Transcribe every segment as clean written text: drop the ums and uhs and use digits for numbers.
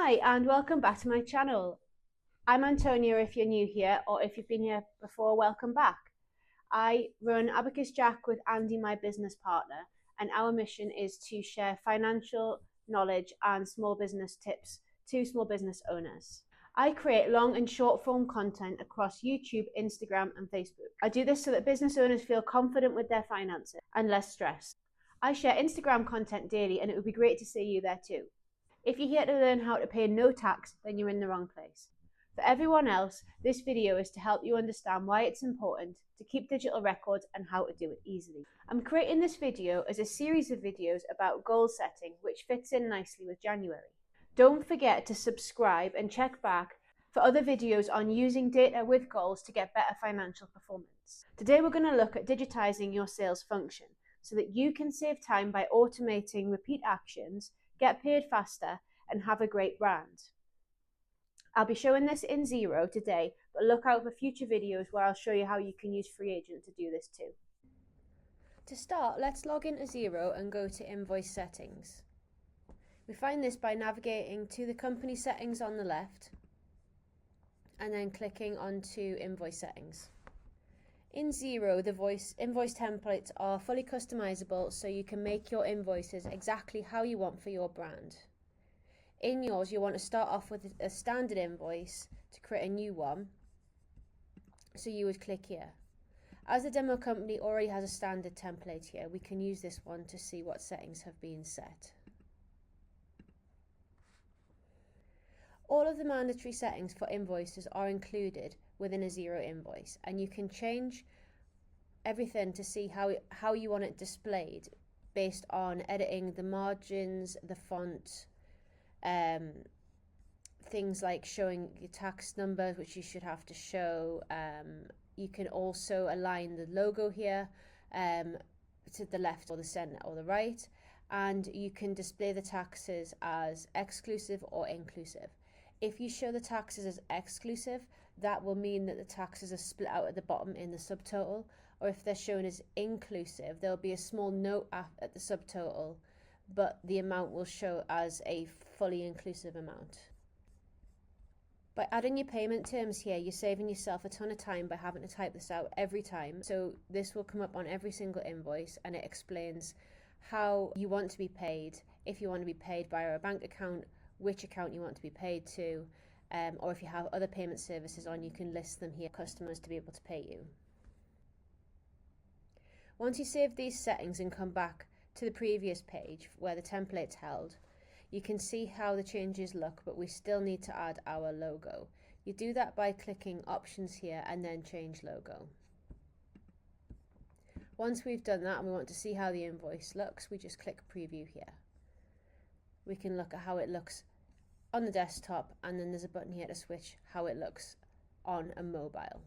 Hi and welcome back to my channel. I'm Antonia if you're new here, or if you've been here before, welcome back. I run Abacus Jack with Andy, my business partner, and our mission is to share financial knowledge and small business tips to small business owners. I create long and short form content across YouTube, Instagram and Facebook. I do this so that business owners feel confident with their finances and less stressed. I share Instagram content daily and it would be great to see you there too. If you're here to learn how to pay no tax, then you're in the wrong place. For everyone else, this video is to help you understand why it's important to keep digital records and how to do it easily. I'm creating this video as a series of videos about goal setting, which fits in nicely with January. Don't forget to subscribe and check back for other videos on using data with goals to get better financial performance. Today we're going to look at digitising your sales function so that you can save time by automating repeat actions, get paid faster, and have a great brand. I'll be showing this in Xero today, but look out for future videos where I'll show you how you can use Free Agent to do this too. To start, let's log into Xero and go to Invoice Settings. We find this by navigating to the company settings on the left and then clicking onto Invoice Settings. In Xero, the invoice templates are fully customizable, so you can make your invoices exactly how you want for your brand. In yours, you want to start off with a standard invoice to create a new one, so you would click here. As the demo company already has a standard template here, we can use this one to see what settings have been set. All of the mandatory settings for invoices are included within a Xero invoice, and you can change everything to see how you want it displayed based on editing the margins, the font, things like showing your tax numbers, which you should have to show. You can also align the logo here to the left or the center or the right, and you can display the taxes as exclusive or inclusive. If you show the taxes as exclusive, that will mean that the taxes are split out at the bottom in the subtotal, or if they're shown as inclusive, there'll be a small note at the subtotal, but the amount will show as a fully inclusive amount. By adding your payment terms here, you're saving yourself a ton of time by having to type this out every time. So this will come up on every single invoice, and it explains how you want to be paid, if you want to be paid via a bank account, which account you want to be paid to, or if you have other payment services on, you can list them here for customers to be able to pay you. Once you save these settings and come back to the previous page where the template's held, you can see how the changes look, but we still need to add our logo. You do that by clicking options here and then change logo. Once we've done that and we want to see how the invoice looks, we just click preview here. We can look at how it looks on the desktop, and then there's a button here to switch how it looks on a mobile.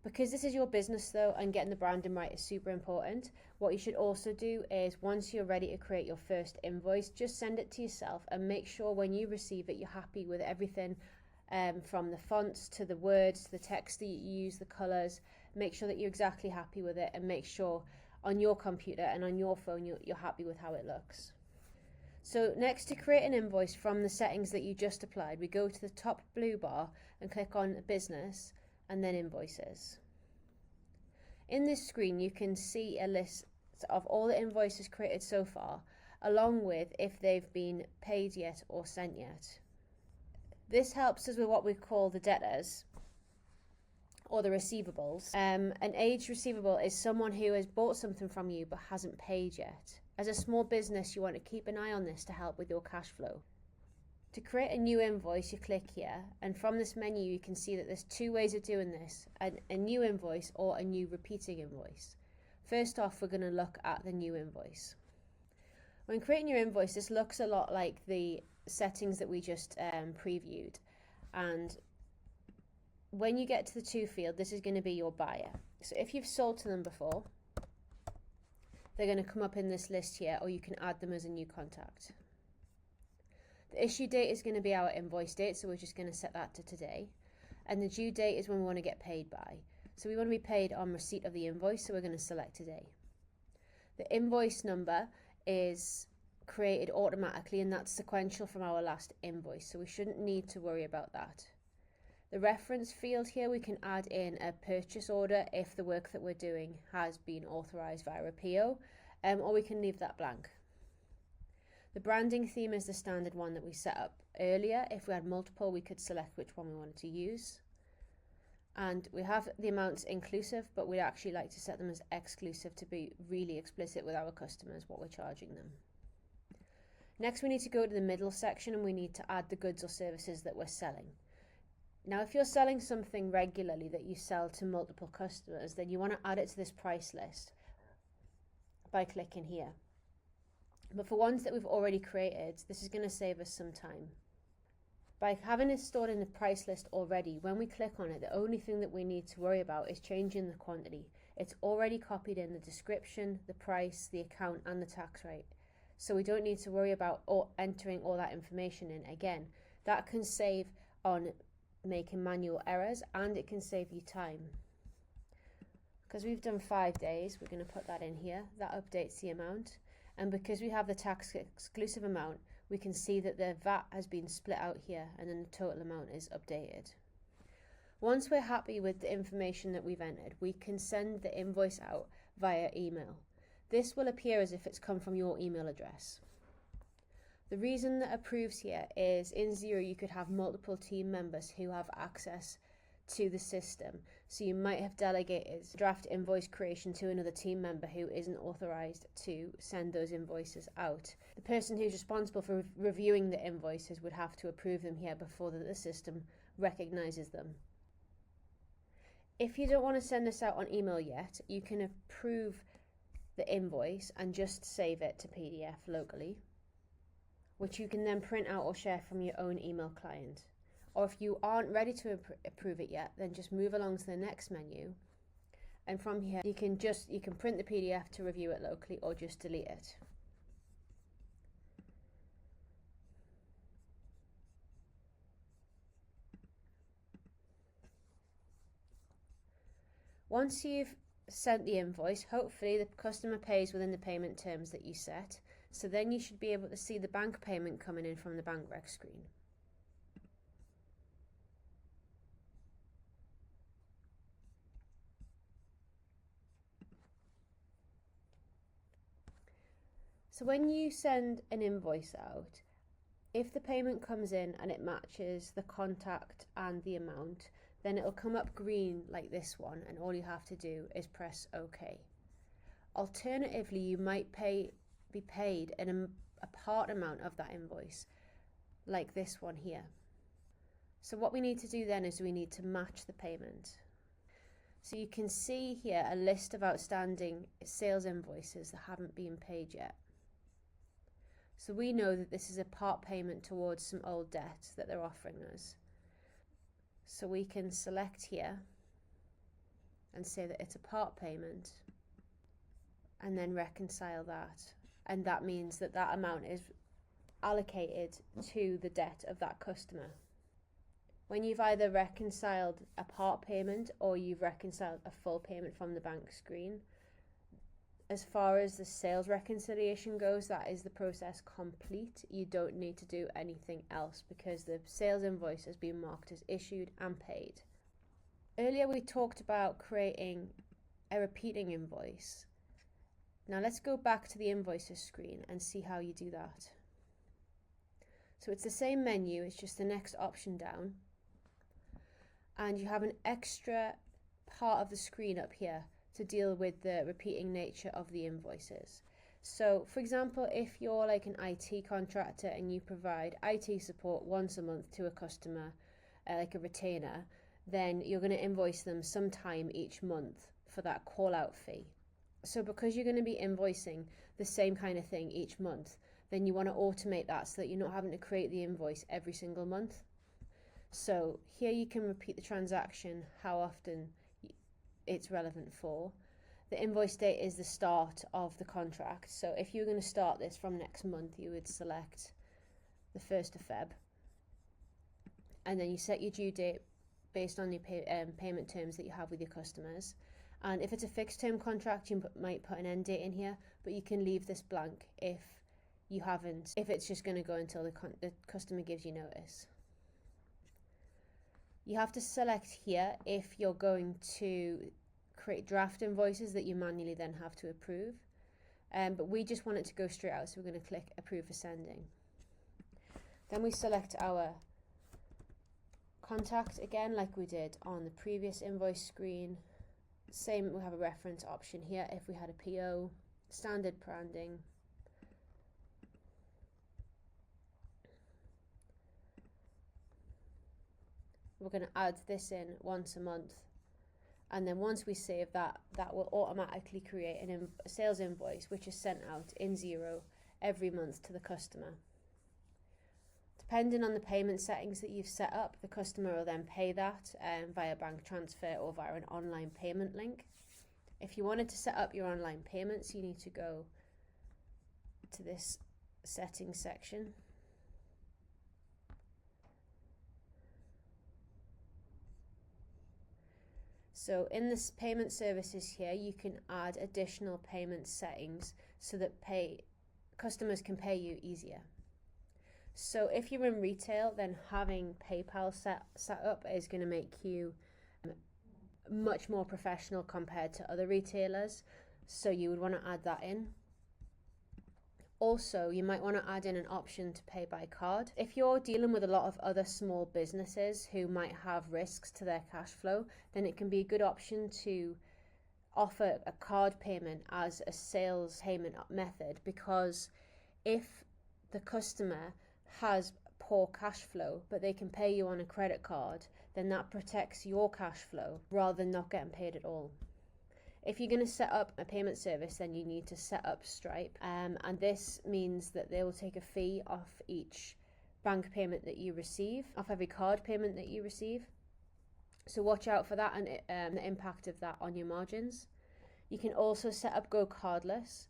Because this is your business though, and getting the branding right is super important, what you should also do is, once you're ready to create your first invoice, just send it to yourself and make sure when you receive it, you're happy with everything, from the fonts to the words, to the text that you use, the colors. Make sure that you're exactly happy with it, and make sure on your computer and on your phone you're happy with how it looks. So next, to create an invoice from the settings that you just applied, we go to the top blue bar and click on Business and then Invoices. In this screen, you can see a list of all the invoices created so far, along with if they've been paid yet or sent yet. This helps us with what we call the debtors, or the receivables. An aged receivable is someone who has bought something from you but hasn't paid yet. As a small business, you want to keep an eye on this to help with your cash flow. To create a new invoice, you click here, and from this menu you can see that there's two ways of doing this: a new invoice or a new repeating invoice. First off, we're going to look at the new invoice. When creating your invoice, this looks a lot like the settings that we just previewed, and when you get to the to field, this is going to be your buyer. So if you've sold to them before, they're going to come up in this list here, or you can add them as a new contact. The issue date is going to be our invoice date, so we're just going to set that to today. And the due date is when we want to get paid by. So we want to be paid on receipt of the invoice, so we're going to select today. The invoice number is created automatically, and that's sequential from our last invoice, so we shouldn't need to worry about that. The reference field here, we can add in a purchase order if the work that we're doing has been authorized via a PO, or we can leave that blank. The branding theme is the standard one that we set up earlier. If we had multiple, we could select which one we wanted to use. And we have the amounts inclusive, but we'd actually like to set them as exclusive to be really explicit with our customers what we're charging them. Next, we need to go to the middle section and we need to add the goods or services that we're selling. Now, if you're selling something regularly that you sell to multiple customers, then you want to add it to this price list by clicking here. But for ones that we've already created, this is going to save us some time. By having it stored in the price list already, when we click on it, the only thing that we need to worry about is changing the quantity. It's already copied in the description, the price, the account, and the tax rate. So we don't need to worry about entering all that information in again. That can save on making manual errors, and it can save you time. Because we've done 5 days, we're going to put that in here. That updates the amount. And because we have the tax exclusive amount, we can see that the VAT has been split out here, and then the total amount is updated. Once we're happy with the information that we've entered, we can send the invoice out via email. This will appear as if it's come from your email address. The reason that approves here is in Xero you could have multiple team members who have access to the system. So you might have delegated draft invoice creation to another team member who isn't authorized to send those invoices out. The person who's responsible for reviewing the invoices would have to approve them here before the system recognizes them. If you don't want to send this out on email yet, you can approve the invoice and just save it to PDF locally, which you can then print out or share from your own email client. Or if you aren't ready to approve it yet, then just move along to the next menu, and from here you can print the PDF to review it locally or just delete it. Once you've sent the invoice, hopefully the customer pays within the payment terms that you set, so then you should be able to see the bank payment coming in from the bank rec screen. So when you send an invoice out, if the payment comes in and it matches the contact and the amount, then it'll come up green like this one, and all you have to do is press OK. Alternatively, you might be paid in a part amount of that invoice, like this one here. So what we need to do then is we need to match the payment. So you can see here a list of outstanding sales invoices that haven't been paid yet. So we know that this is a part payment towards some old debt that they're offering us. So we can select here and say that it's a part payment and then reconcile that. And that means that that amount is allocated to the debt of that customer. When you've either reconciled a part payment or you've reconciled a full payment from the bank screen, as far as the sales reconciliation goes, that is the process complete. You don't need to do anything else because the sales invoice has been marked as issued and paid. Earlier we talked about creating a repeating invoice. Now let's go back to the Invoices screen and see how you do that. So it's the same menu, it's just the next option down. And you have an extra part of the screen up here to deal with the repeating nature of the invoices. So for example, if you're like an IT contractor and you provide IT support once a month to a customer, like a retainer, then you're going to invoice them sometime each month for that call out fee. So because you're going to be invoicing the same kind of thing each month, then you want to automate that so that you're not having to create the invoice every single month. So here you can repeat the transaction how often it's relevant for. The invoice date is the start of the contract. So if you're going to start this from next month, you would select the 1st of Feb. And then you set your due date based on your payment terms that you have with your customers. And if it's a fixed term contract, you might put an end date in here, but you can leave this blank if you haven't, if it's just going to go until the customer gives you notice. You have to select here if you're going to create draft invoices that you manually then have to approve. But we just want it to go straight out, so we're going to click approve for sending. Then we select our contact again, like we did on the previous invoice screen. Same, we have a reference option here if we had a PO, standard branding. We're going to add this in once a month. And then once we save that, that will automatically create a sales invoice, which is sent out in Xero every month to the customer. Depending on the payment settings that you've set up, the customer will then pay that via bank transfer or via an online payment link. If you wanted to set up your online payments, you need to go to this settings section. So in this payment services here, you can add additional payment settings so that customers can pay you easier. So if you're in retail, then having PayPal set up is going to make you much more professional compared to other retailers. So you would want to add that in. Also, you might want to add in an option to pay by card. If you're dealing with a lot of other small businesses who might have risks to their cash flow, then it can be a good option to offer a card payment as a sales payment method, because if the customer has poor cash flow but they can pay you on a credit card, then that protects your cash flow rather than not getting paid at all. If you're going to set up a payment service, then you need to set up Stripe, and this means that they will take a fee off each bank payment that you receive, off every card payment that you receive. So watch out for that and the impact of that on your margins. You can also set up Go Cardless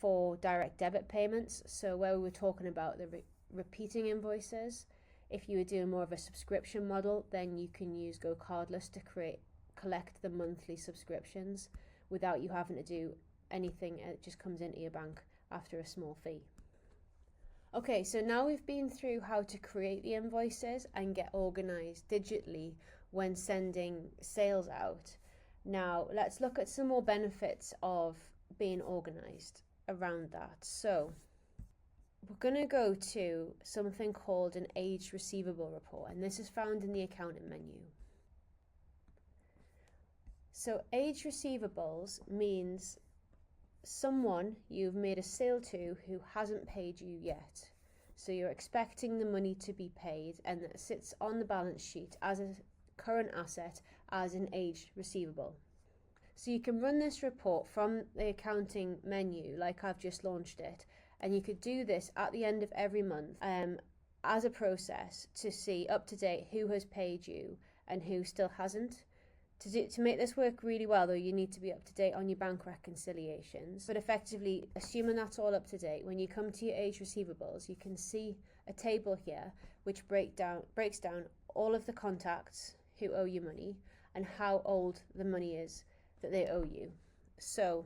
for direct debit payments. So where we were talking about the repeating invoices, if you were doing more of a subscription model, then you can use Go Cardless to collect the monthly subscriptions without you having to do anything. It just comes into your bank after a small fee. Okay, so now we've been through how to create the invoices and get organized digitally when sending sales out. Now let's look at some more benefits of being organized around that. So we're going to go to something called an aged receivable report, and this is found in the accounting menu. So aged receivables means someone you've made a sale to who hasn't paid you yet. So you're expecting the money to be paid, and that sits on the balance sheet as a current asset as an aged receivable. So you can run this report from the accounting menu like I've just launched it, and you could do this at the end of every month as a process to see up to date who has paid you and who still hasn't. To make this work really well, though, you need to be up to date on your bank reconciliations. But effectively, assuming that's all up to date, when you come to your aged receivables, you can see a table here which breaks down all of the contacts who owe you money and how old the money is that they owe you. So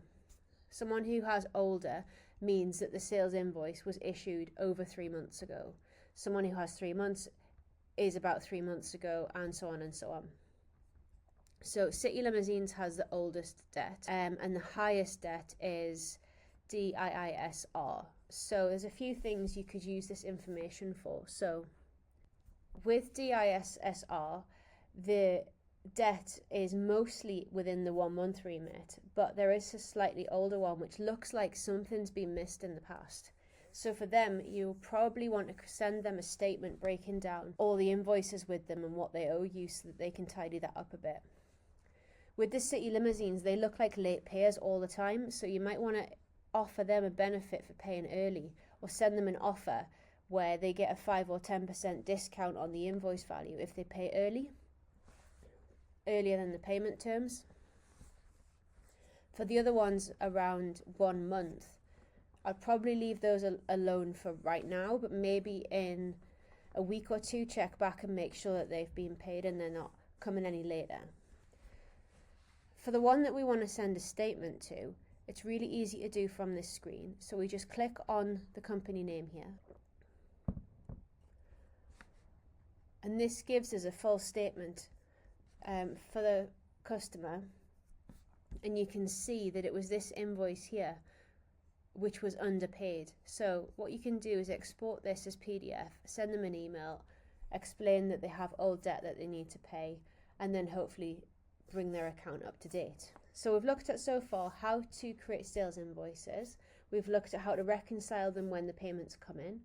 someone who has older means that the sales invoice was issued over 3 months ago. Someone who has 3 months is about 3 months ago, and so on and so on. So City Limousines has the oldest debt, and the highest debt is DIISR. So there's a few things you could use this information for. So with DIISR, the debt is mostly within the 1 month remit, but there is a slightly older one which looks like something's been missed in the past. So for them, you'll probably want to send them a statement breaking down all the invoices with them and what they owe you so that they can tidy that up a bit. With the City Limousines, they look like late payers all the time, so you might want to offer them a benefit for paying early, or send them an offer where they get a 5 or 10% discount on the invoice value if they pay earlier than the payment terms. For the other ones around 1 month, I'd probably leave those alone for right now, but maybe in a week or two check back and make sure that they've been paid and they're not coming any later. For the one that we want to send a statement to, It's really easy to do from this screen. So we just click on the company name here. And this gives us a full statement for the customer. And you can see that it was this invoice here which was underpaid. So what you can do is export this as PDF, send them an email, explain that they have old debt that they need to pay, and then hopefully bring their account up to date. So we've looked at so far how to create sales invoices. We've looked at how to reconcile them when the payments come in.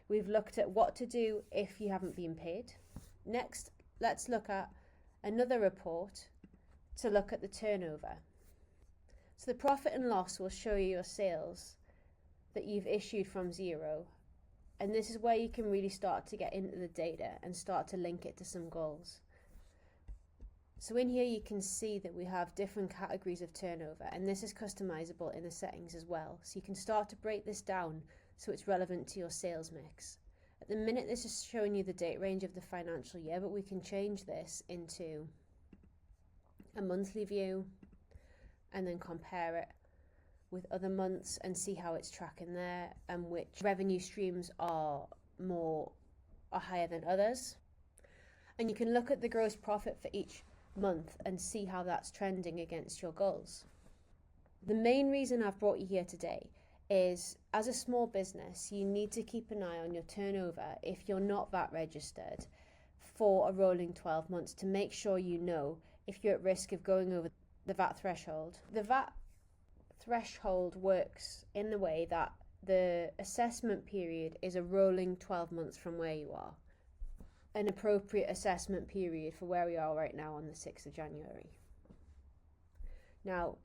We've looked at what to do if you haven't been paid. Next, let's look at another report to look at the turnover. So the profit and loss will show you your sales that you've issued from Xero. And this is where you can really start to get into the data and start to link it to some goals. So in here you can see that we have different categories of turnover, and this is customizable in the settings as well. So you can start to break this down so it's relevant to your sales mix. At the minute this is showing you the date range of the financial year, but we can change this into a monthly view and then compare it with other months and see how it's tracking there and which revenue streams are higher than others. And you can look at the gross profit for each month and see how that's trending against your goals. The main reason I've brought you here today is, as a small business, you need to keep an eye on your turnover if you're not VAT registered for a rolling 12 months to make sure you know if you're at risk of going over the VAT threshold. The VAT threshold works in the way that the assessment period is a rolling 12 months from where you are. An appropriate assessment period for where we are right now on the 6th of January. Now,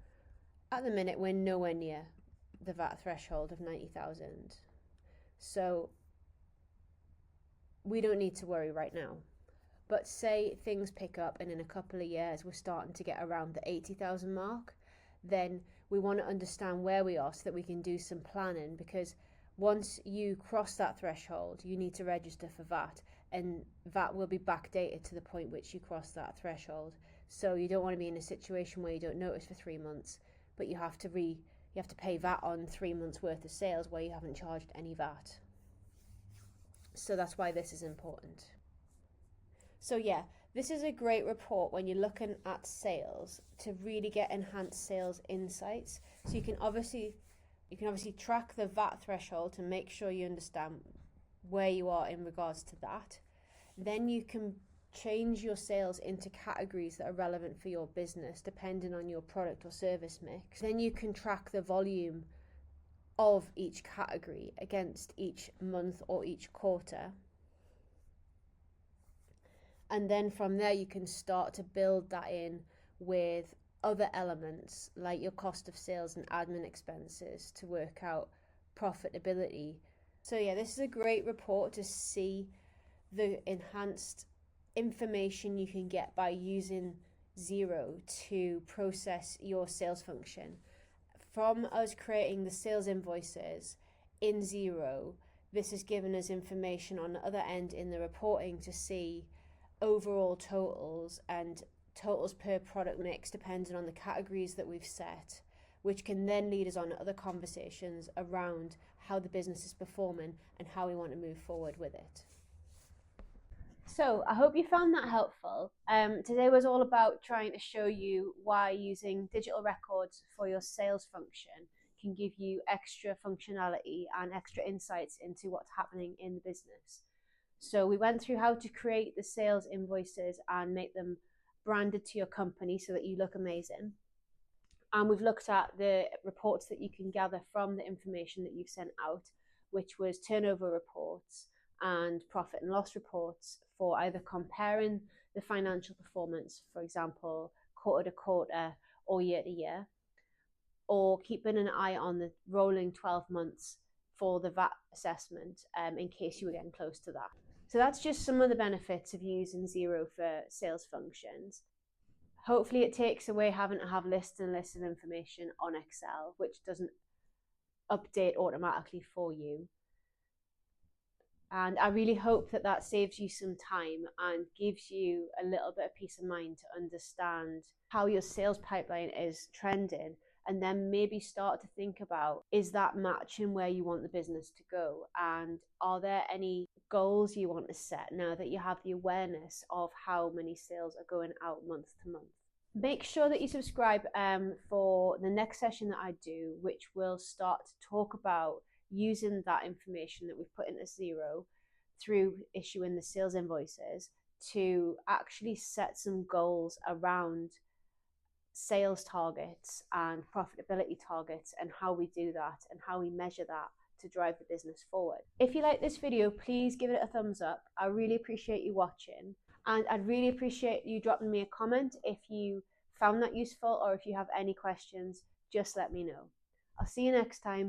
at the minute, we're nowhere near the VAT threshold of 90,000. So we don't need to worry right now. But say things pick up and in a couple of years we're starting to get around the 80,000 mark, then we want to understand where we are so that we can do some planning, because once you cross that threshold, you need to register for VAT, and VAT will be backdated to the point which you cross that threshold. So you don't want to be in a situation where you don't notice for 3 months, but you have to pay VAT on 3 months worth of sales where you haven't charged any VAT. So that's why this is important. So yeah, this is a great report when you're looking at sales to really get enhanced sales insights. So you can obviously track the VAT threshold to make sure you understand where you are in regards to that. Then you can change your sales into categories that are relevant for your business depending on your product or service mix. Then you can track the volume of each category against each month or each quarter. And then from there you can start to build that in with other elements like your cost of sales and admin expenses to work out profitability. So yeah, this is a great report to see the enhanced information you can get by using Xero to process your sales function. From us creating the sales invoices in Xero, this has given us information on the other end in the reporting to see overall totals and totals per product mix depending on the categories that we've set, which can then lead us on to other conversations around how the business is performing and how we want to move forward with it. So I hope you found that helpful. Today was all about trying to show you why using digital records for your sales function can give you extra functionality and extra insights into what's happening in the business. So we went through how to create the sales invoices and make them branded to your company so that you look amazing. And we've looked at the reports that you can gather from the information that you've sent out, which was turnover reports and profit and loss reports for either comparing the financial performance, for example, quarter to quarter or year to year, or keeping an eye on the rolling 12 months for the VAT assessment in case you were getting close to that. So that's just some of the benefits of using Xero for sales functions. Hopefully it takes away having to have lists and lists of information on Excel, which doesn't update automatically for you. And I really hope that that saves you some time and gives you a little bit of peace of mind to understand how your sales pipeline is trending and then maybe start to think about, is that matching where you want the business to go? And are there any goals you want to set now that you have the awareness of how many sales are going out month to month? Make sure that you subscribe for the next session that I do, which will start to talk about using that information that we've put into Xero through issuing the sales invoices to actually set some goals around sales targets and profitability targets, and how we do that and how we measure that to drive the business forward. If you like this video, please give it a thumbs up. I really appreciate you watching, and I'd really appreciate you dropping me a comment if you found that useful, or if you have any questions, just let me know. I'll see you next time.